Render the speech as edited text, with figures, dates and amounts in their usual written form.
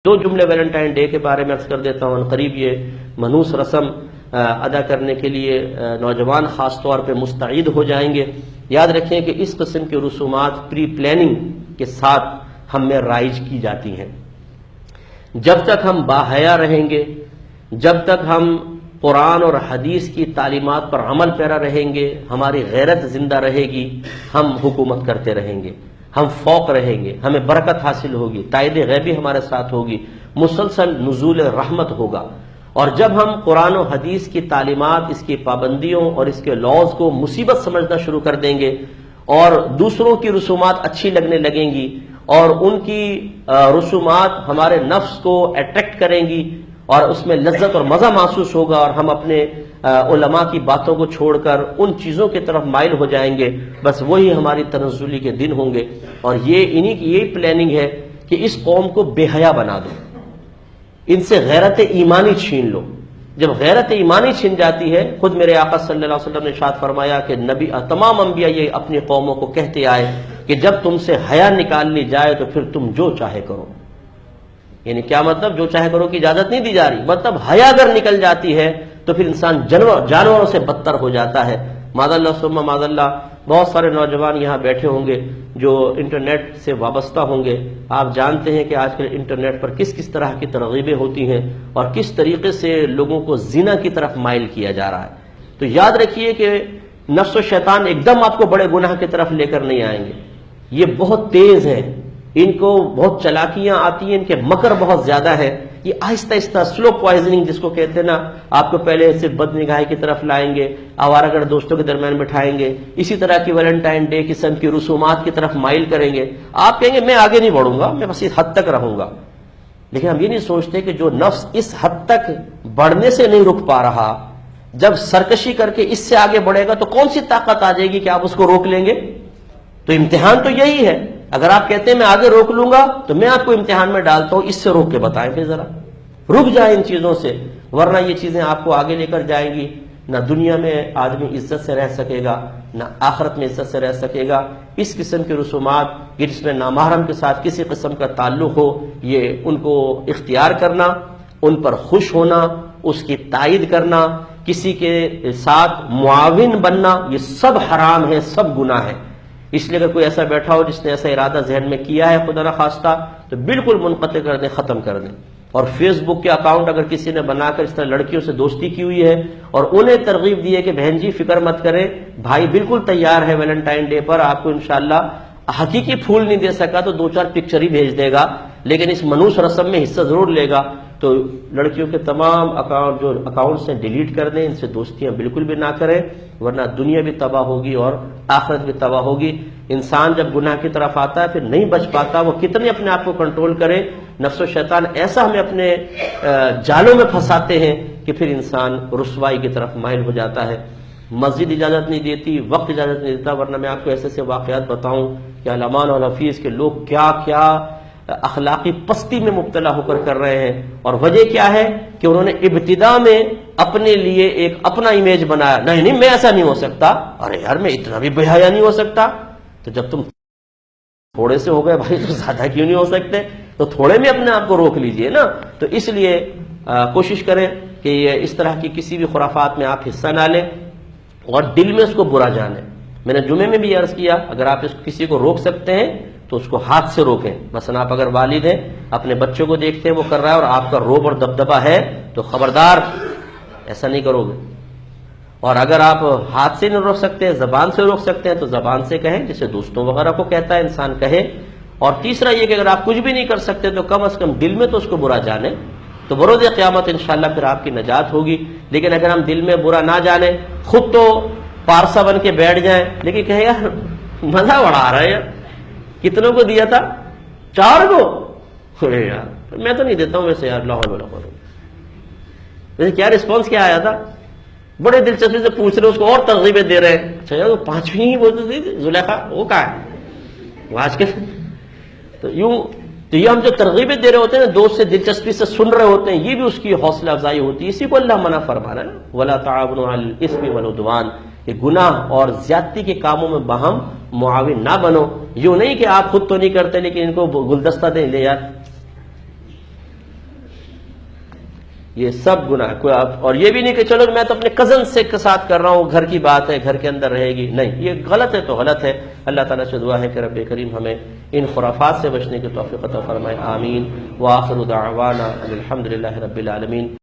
دو جملے Valentine day کے بارے میں عرض کر دیتا ہوں. قریب یہ منحوس رسم ادا کرنے کے لیے نوجوان خاص طور پہ مستعد ہو جائیں گے. یاد رکھیں کہ اس قسم کے رسومات پری پلاننگ کے ساتھ ہم میں رائج کی جاتی ہیں. جب تک ہم باحیا رہیں گے، جب تک ہم قرآن اور حدیث کی تعلیمات پر عمل پیرا رہیں گے، ہماری غیرت زندہ رہے گی، ہم حکومت کرتے رہیں گے، ہم فوق رہیں گے، ہمیں برکت حاصل ہوگی، تائید غیبی ہمارے ساتھ ہوگی، مسلسل نزول رحمت ہوگا. اور جب ہم قرآن و حدیث کی تعلیمات، اس کی پابندیوں اور اس کے لاز کو مصیبت سمجھنا شروع کر دیں گے اور دوسروں کی رسومات اچھی لگنے لگیں گی اور ان کی رسومات ہمارے نفس کو اٹریکٹ کریں گی اور اس میں لذت اور مزہ محسوس ہوگا اور ہم اپنے علماء کی باتوں کو چھوڑ کر ان چیزوں کی طرف مائل ہو جائیں گے، بس وہی ہماری تنزلی کے دن ہوں گے. اور انہی کی یہی پلاننگ ہے کہ اس قوم کو بے حیا بنا دو، ان سے غیرت ایمانی چھین لو. جب غیرت ایمانی چھن جاتی ہے، خود میرے آقا صلی اللہ علیہ وسلم نے ارشاد فرمایا کہ تمام انبیاء یہ اپنی قوموں کو کہتے آئے کہ جب تم سے حیا نکال لی جائے تو پھر تم جو چاہے کرو. یعنی کیا مطلب؟ جو چاہے کرو کی اجازت نہیں دی جا رہی، مطلب حیا اگر نکل جاتی ہے تو پھر انسان جانوروں سے بدتر ہو جاتا ہے. معاذ اللہ ثم معاذ اللہ. بہت سارے نوجوان یہاں بیٹھے ہوں گے جو انٹرنیٹ سے وابستہ ہوں گے. آپ جانتے ہیں کہ آج کل انٹرنیٹ پر کس کس طرح کی ترغیبیں ہوتی ہیں اور کس طریقے سے لوگوں کو زنا کی طرف مائل کیا جا رہا ہے. تو یاد رکھیے کہ نفس و شیطان ایک دم آپ کو بڑے گناہ کی طرف لے کر نہیں آئیں گے. یہ بہت تیز ہے، ان کو بہت چلاکیاں آتی ہیں، ان کے مکر بہت زیادہ ہے. یہ آہستہ آہستہ سلو پوائزننگ جس کو کہتے ہیں نا، آپ کو پہلے صرف بد نگاہی کی طرف لائیں گے، آوارہ گرد دوستوں کے درمیان بٹھائیں گے، اسی طرح کی ویلنٹائن ڈے قسم کی رسومات کی طرف مائل کریں گے. آپ کہیں گے میں آگے نہیں بڑھوں گا، میں بس اس حد تک رہوں گا. لیکن ہم یہ نہیں سوچتے کہ جو نفس اس حد تک بڑھنے سے نہیں رک پا رہا، جب سرکشی کر کے اس سے آگے بڑھے گا تو کون سی طاقت آ جائے گی کہ آپ اس کو روک لیں گے؟ تو امتحان تو یہی ہے. اگر آپ کہتے ہیں میں آگے روک لوں گا تو میں آپ کو امتحان میں ڈالتا ہوں، اس سے روک کے بتائیں پھر ذرا. رک جائیں ان چیزوں سے، ورنہ یہ چیزیں آپ کو آگے لے کر جائیں گی. نہ دنیا میں آدمی عزت سے رہ سکے گا، نہ آخرت میں عزت سے رہ سکے گا. اس قسم کی رسومات جس میں نامحرم کے ساتھ کسی قسم کا تعلق ہو، یہ ان کو اختیار کرنا، ان پر خوش ہونا، اس کی تائید کرنا، کسی کے ساتھ معاون بننا، یہ سب حرام ہے، سب گناہ ہے. اس لیے اگر کوئی ایسا بیٹھا ہو جس نے ایسا ارادہ ذہن میں کیا ہے خدا نخواستہ، تو بالکل منقطع کر دیں، ختم کر دیں. اور فیس بک کے اکاؤنٹ اگر کسی نے بنا کر اس طرح لڑکیوں سے دوستی کی ہوئی ہے اور انہیں ترغیب دی ہے کہ بہن جی فکر مت کریں، بھائی بالکل تیار ہے ویلنٹائن ڈے پر آپ کو انشاءاللہ حقیقی پھول نہیں دے سکا تو 2-4 پکچر ہی بھیج دے گا، لیکن اس منحوس رسم میں حصہ ضرور لے گا. تو لڑکیوں کے تمام اکاؤنٹس ہیں ڈیلیٹ کر دیں، ان سے دوستیاں بالکل بھی نہ کریں، ورنہ دنیا بھی تباہ ہوگی اور آخرت بھی تباہ ہوگی. انسان جب گناہ کی طرف آتا ہے پھر نہیں بچ پاتا، وہ کتنے اپنے آپ کو کنٹرول کرے. نفس و شیطان ایسا ہمیں اپنے جالوں میں پھنساتے ہیں کہ پھر انسان رسوائی کی طرف مائل ہو جاتا ہے. مسجد اجازت نہیں دیتی، وقت اجازت نہیں دیتا، ورنہ میں آپ کو ایسے واقعات بتاؤں کہ علمان اور حفیظ کے لوگ کیا کیا اخلاقی پستی میں مبتلا ہو کر رہے ہیں. اور وجہ کیا ہے کہ انہوں نے ابتدا میں اپنے لیے ایک اپنا امیج بنایا، نہیں میں ایسا نہیں ہو سکتا، ارے یار میں اتنا بھی بے حیا نہیں ہو سکتا. تو جب تم تھوڑے سے ہو گئے بھائی تو زیادہ کیوں نہیں ہو سکتے؟ تو تھوڑے میں اپنے آپ کو روک لیجئے نا. تو اس لیے کوشش کریں کہ اس طرح کی کسی بھی خرافات میں آپ حصہ نہ لیں اور دل میں اس کو برا جانیں. میں نے جمعے میں بھی عرض کیا، اگر آپ کسی کو روک سکتے ہیں تو اس کو ہاتھ سے روکیں. مثلا آپ اگر والد ہیں، اپنے بچوں کو دیکھتے ہیں وہ کر رہا ہے اور آپ کا روب اور دبدبہ ہے تو خبردار ایسا نہیں کرو گے. اور اگر آپ ہاتھ سے نہیں روک سکتے، زبان سے روک سکتے ہیں تو زبان سے کہیں، جیسے دوستوں وغیرہ کو کہتا ہے انسان کہے. اور تیسرا یہ کہ اگر آپ کچھ بھی نہیں کر سکتے تو کم از کم دل میں تو اس کو برا جانیں، تو بروز قیامت انشاءاللہ پھر آپ کی نجات ہوگی. لیکن اگر ہم دل میں برا نہ جانیں، خود تو پارسا بن کے بیٹھ جائیں لیکن کہیں یار مزہ بڑھا رہا ہے، یار کتنوں کو دیا تھا؟ 4 کو. یار میں تو نہیں دیتا ہوں ویسے، یار لاہور میں ویسے کیا رسپانس کیا آیا تھا؟ بڑے دلچسپی سے پوچھ رہے، اس کو اور ترغیبیں دے رہے ہیں. اچھا یار وہ 5ویں ہی بولتے تھے زلیخا، وہ کہاں ہے وہ آج کے؟ تو یہ ہم جو ترغیبیں دے رہے ہوتے ہیں نا، دوست سے دلچسپی سے سن رہے ہوتے ہیں، یہ بھی اس کی حوصلہ افزائی ہوتی ہے. اسی کو اللہ منع فرما رہا ہے نا، وَلَا تَعَاوَنُوا عَلَى الْإِثْمِ وَالْعُدْوَانِ، کہ گناہ اور زیادتی کے کاموں میں باہم معاون نہ بنو. یوں نہیں کہ آپ خود تو نہیں کرتے لیکن ان کو گلدستہ دیں، لے یار یہ سب گناہ کوئی اور یہ بھی نہیں کہ چلو میں تو اپنے کزن سے کے ساتھ کر رہا ہوں، گھر کی بات ہے، گھر کے اندر رہے گی، نہیں، یہ غلط ہے تو غلط ہے۔ اللہ تعالیٰ سے دعا ہے کہ رب کریم ہمیں ان خرافات سے بچنے کی توفیق عطا فرمائے، آمین۔ وآخر دعوانا ان الحمد للہ رب العالمین۔